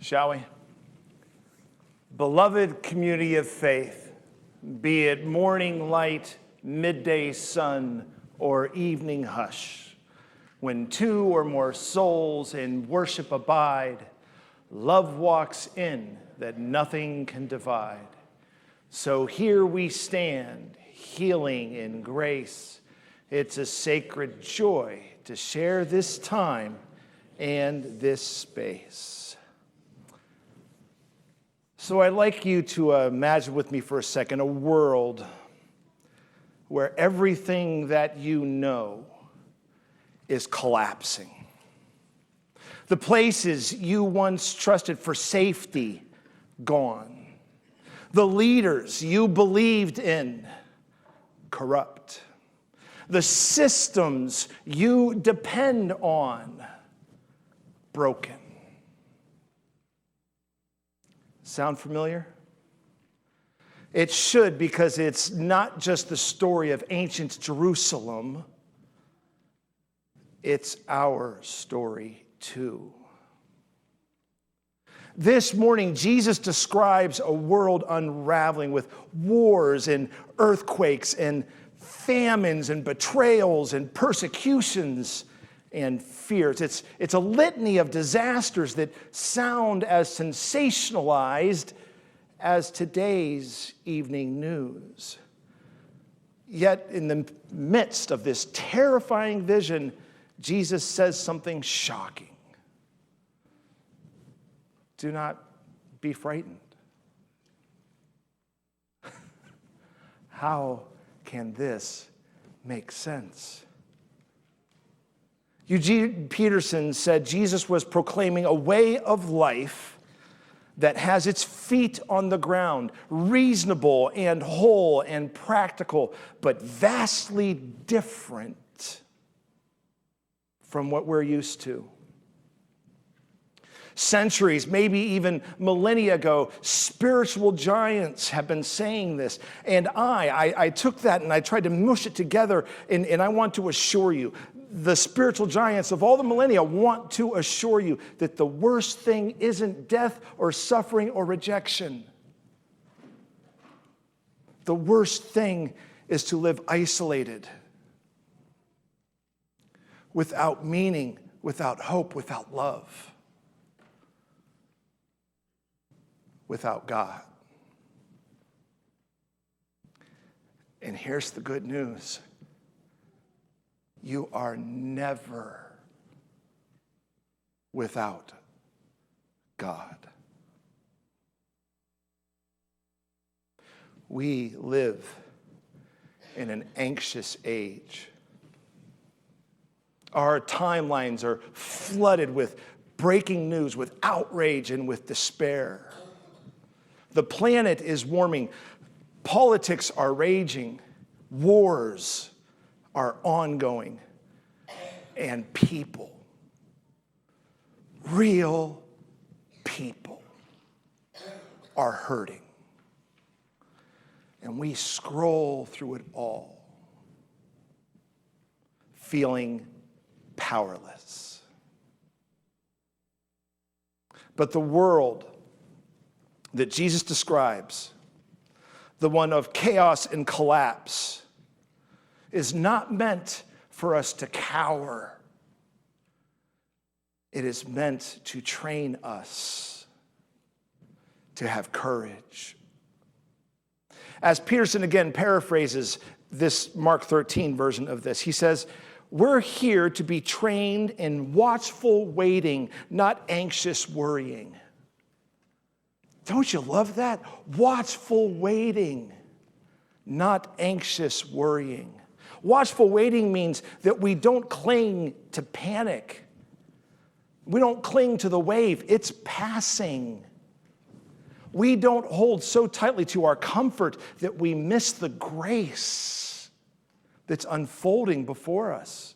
Shall we? Beloved community of faith, be it morning light, midday sun, or evening hush, when two or more souls in worship abide, love walks in that nothing can divide. So here we stand, healing in grace. It's a sacred joy to share this time and this space. So I'd like you to imagine with me for a second a world where everything that you know is collapsing. The places you once trusted for safety, gone. The leaders you believed in, corrupt. The systems you depend on, broken. Sound familiar? It should, because it's not just the story of ancient Jerusalem, it's our story too. This morning, Jesus describes a world unraveling with wars and earthquakes and famines and betrayals and persecutions and fears. It's a litany of disasters that sound as sensationalized as today's evening news. Yet in the midst of this terrifying vision, Jesus says something shocking. Do not be frightened. How can this make sense? Eugene Peterson said Jesus was proclaiming a way of life that has its feet on the ground, reasonable and whole and practical, but vastly different from what we're used to. Centuries, maybe even millennia ago, spiritual giants have been saying this. And I took that and I tried to mush it together, and I want to assure you, the spiritual giants of all the millennia want to assure you that the worst thing isn't death or suffering or rejection. The worst thing is to live isolated, without meaning, without hope, without love, without God. And here's the good news. You are never without God. We live in an anxious age. Our timelines are flooded with breaking news, with outrage, and with despair. The planet is warming. Politics are raging. Wars are ongoing. And people, real people, are hurting. And we scroll through it all, feeling powerless. But the world that Jesus describes, the one of chaos and collapse, is not meant for us to cower. It is meant to train us to have courage. As Peterson again paraphrases this Mark 13 version of this, he says, we're here to be trained in watchful waiting, not anxious worrying. Don't you love that? Watchful waiting, not anxious worrying. Watchful waiting means that we don't cling to panic. We don't cling to the wave. It's passing. We don't hold so tightly to our comfort that we miss the grace that's unfolding before us.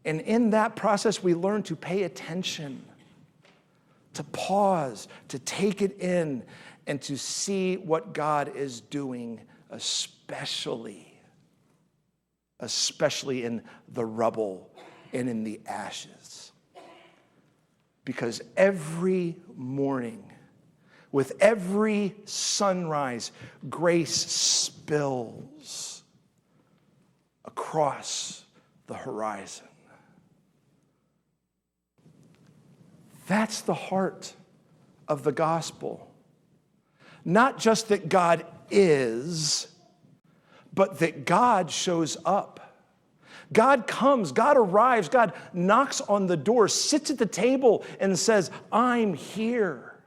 And in that process, we learn to pay attention, to pause, to take it in, and to see what God is doing, especially in the rubble and in the ashes. Because every morning, with every sunrise, grace spills across the horizon. That's the heart of the gospel. Not just that God is, but that God shows up. God comes, God arrives, God knocks on the door, sits at the table and says, I'm here.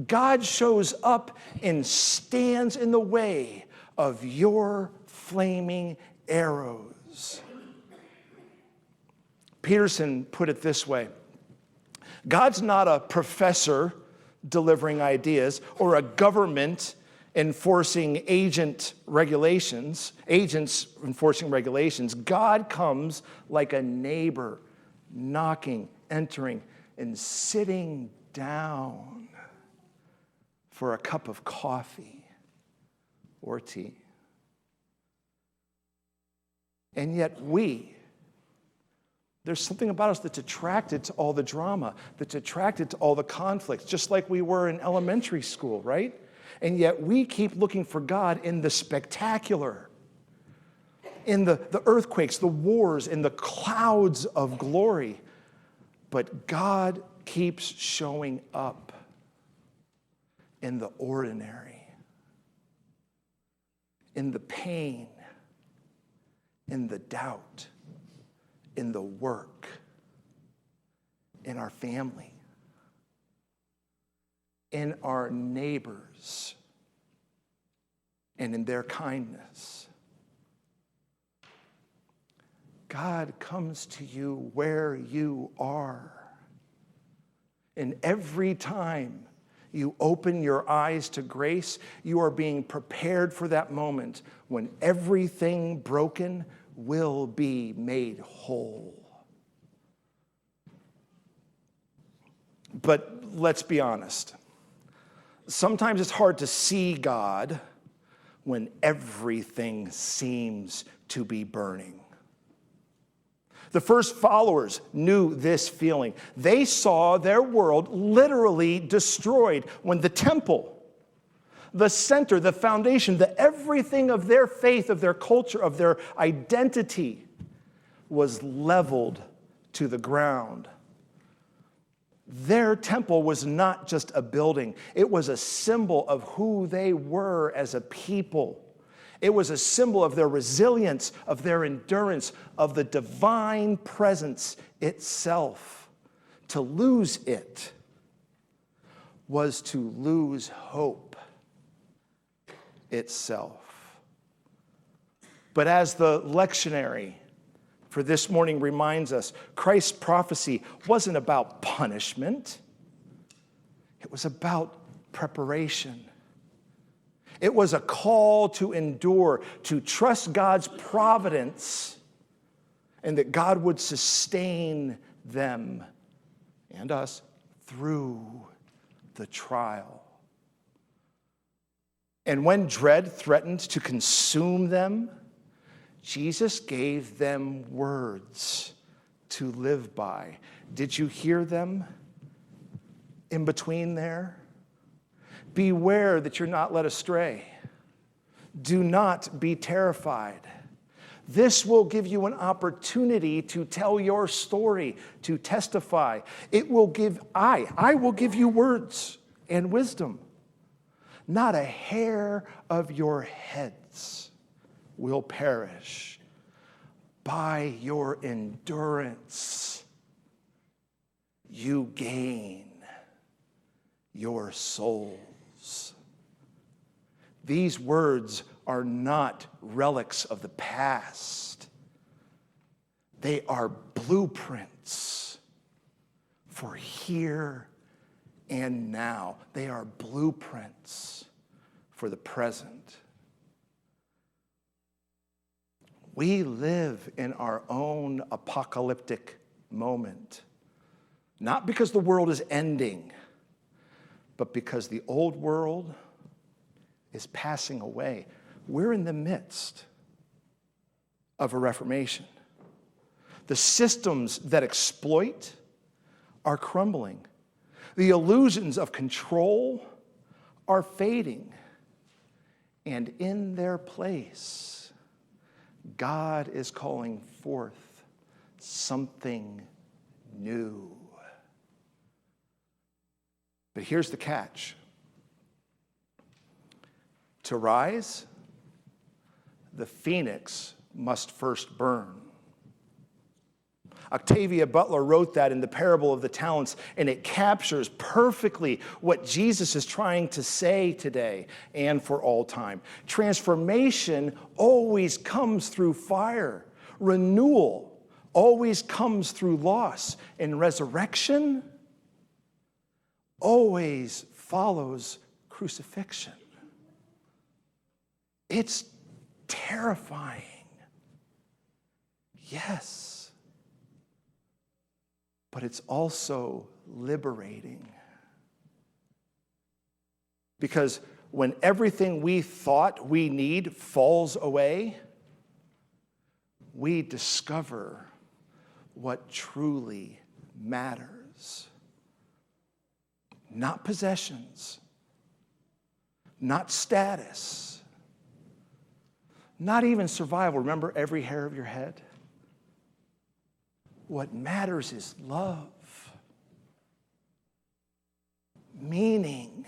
God shows up and stands in the way of your flaming arrows. Peterson put it this way: God's not a professor delivering ideas or a government enforcing agents enforcing regulations. God comes like a neighbor, knocking, entering, and sitting down for a cup of coffee or tea. And yet there's something about us that's attracted to all the drama, that's attracted to all the conflicts, just like we were in elementary school, right? And yet we keep looking for God in the spectacular, in the earthquakes, the wars, in the clouds of glory. But God keeps showing up in the ordinary, in the pain, in the doubt, in the work, in our family, in our neighbors, and in their kindness. God comes to you where you are. And every time you open your eyes to grace, you are being prepared for that moment when everything broken will be made whole. But let's be honest. Sometimes it's hard to see God when everything seems to be burning. The first followers knew this feeling. They saw their world literally destroyed when the temple, the center, the foundation, the everything of their faith, of their culture, of their identity was leveled to the ground. Their temple was not just a building. It was a symbol of who they were as a people. It was a symbol of their resilience, of their endurance, of the divine presence itself. To lose it was to lose hope itself. But as the lectionary for this morning reminds us, Christ's prophecy wasn't about punishment. It was about preparation. It was a call to endure, to trust God's providence, and that God would sustain them and us through the trial. And when dread threatened to consume them, Jesus gave them words to live by. Did you hear them in between there? Beware that you're not led astray. Do not be terrified. This will give you an opportunity to tell your story, to testify. I will give you words and wisdom. Not a hair of your heads will perish. By your endurance, you gain your souls. These words are not relics of the past. They are blueprints for here and now. They are blueprints for the present. We live in our own apocalyptic moment, not because the world is ending, but because the old world is passing away. We're in the midst of a reformation. The systems that exploit are crumbling. The illusions of control are fading. And in their place, God is calling forth something new. But here's the catch. To rise, the phoenix must first burn. Octavia Butler wrote that in the parable of the talents, and it captures perfectly what Jesus is trying to say today and for all time. Transformation always comes through fire. Renewal always comes through loss. And resurrection always follows crucifixion. It's terrifying. Yes. But it's also liberating. Because when everything we thought we need falls away, we discover what truly matters. Not possessions, not status, not even survival. Remember every hair of your head? What matters is love, meaning,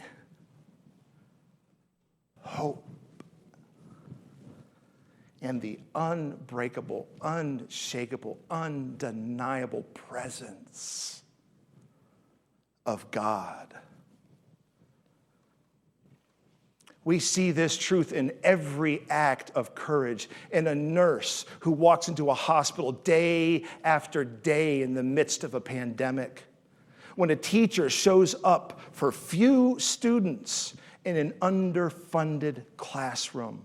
hope, and the unbreakable, unshakable, undeniable presence of God. We see this truth in every act of courage in a nurse who walks into a hospital day after day in the midst of a pandemic. When a teacher shows up for few students in an underfunded classroom.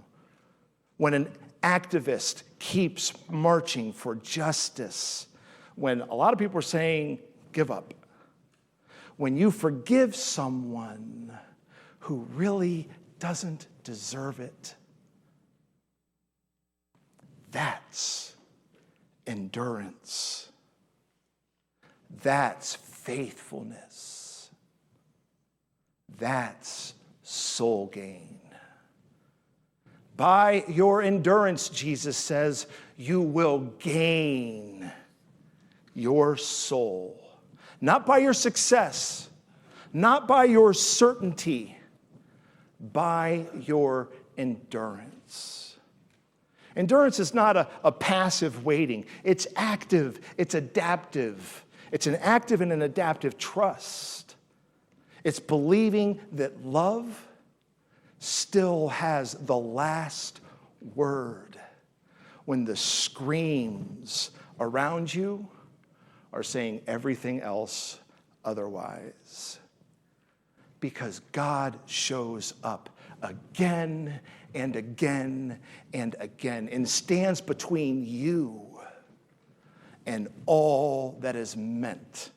When an activist keeps marching for justice. When a lot of people are saying, give up. When you forgive someone who really doesn't deserve it. That's endurance. That's faithfulness. That's soul gain. By your endurance, Jesus says, you will gain your soul. Not by your success, not by your certainty, by your endurance. Endurance is not a passive waiting. It's active, it's adaptive. It's an active and an adaptive trust. It's believing that love still has the last word when the screams around you are saying everything else otherwise. Because God shows up again and again and again and stands between you and all that is meant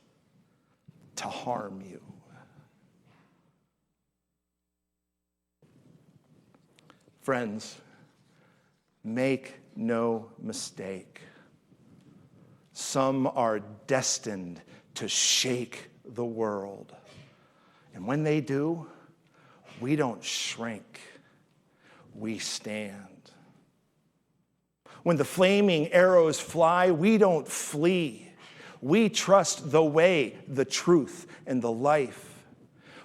to harm you. Friends, make no mistake. Some are destined to shake the world. And when they do, we don't shrink, we stand. When the flaming arrows fly, we don't flee. We trust the way, the truth, and the life.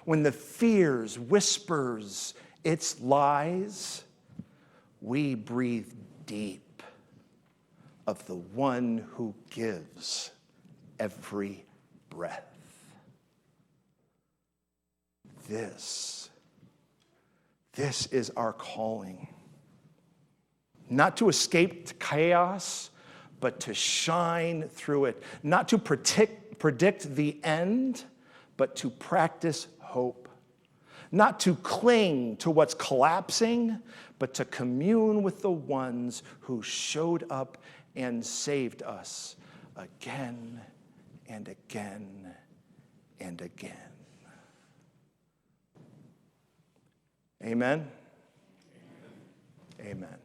When the fears whispers its lies, we breathe deep of the one who gives every breath. This is our calling. Not to escape chaos, but to shine through it. Not to predict the end, but to practice hope. Not to cling to what's collapsing, but to commune with the ones who showed up and saved us again and again and again. Amen? Amen.